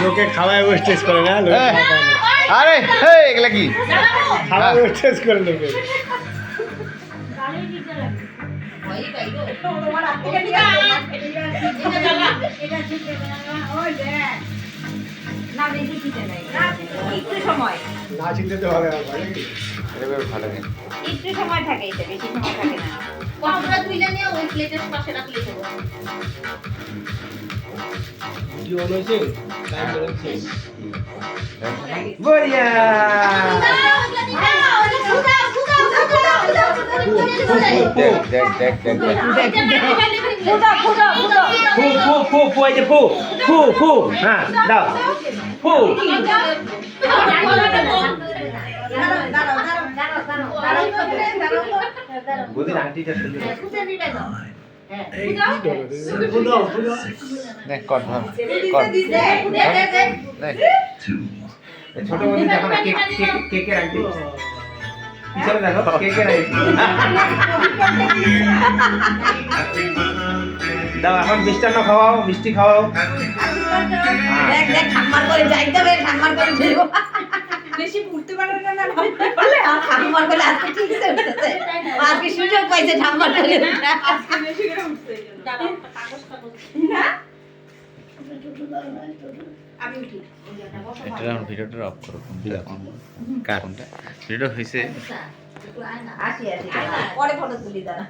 লোকে খাওয়ায় ওয়েস্টেজ করে না আরে এগুলা কি খাওয়ায় ওয়েস্টেজ করে লোকে না চিনতে তো হবে ভালো একটু সময় থাকে, এটা বেশি সময় থাকে না। আমরা দুইটা নিয়ে ওই প্লেটের পাশে রাখলে দেবো। কি হয়েছে টাইম ধরেছে বড়িয়া দেখ দেখ দেখ ফু এই যে ফু হ্যাঁ দাও ফু বুদিন আন্টিটা শুনতে দেখ কর ধর ছোট বন্ধু দেখো না কেকের আন্টি পিছনে দেখো কেকের আন্টি দাও এখন মিষ্টান্ন খাওয়াও মিষ্টি খাওয়াও দেখ দেখ ঠাম্মার করে যাইতে হবে, ঠাম্মার করে ফেলবো। বেশি পড়তে পারবে না না বলে আর ঠাম্মার করে আজকে ঠিক আছে উঠতেছে, আজকে সুযোগ পাইছে ঠাম্মার করে আজকে বেশি করে উঠছে দাদা কাগজটা না আমি উঠি এটা ভিডিওটা অফ করো কোনটা ভিডিও হইছে আসি আসি পরে ফটো তুলি দাঁড়া।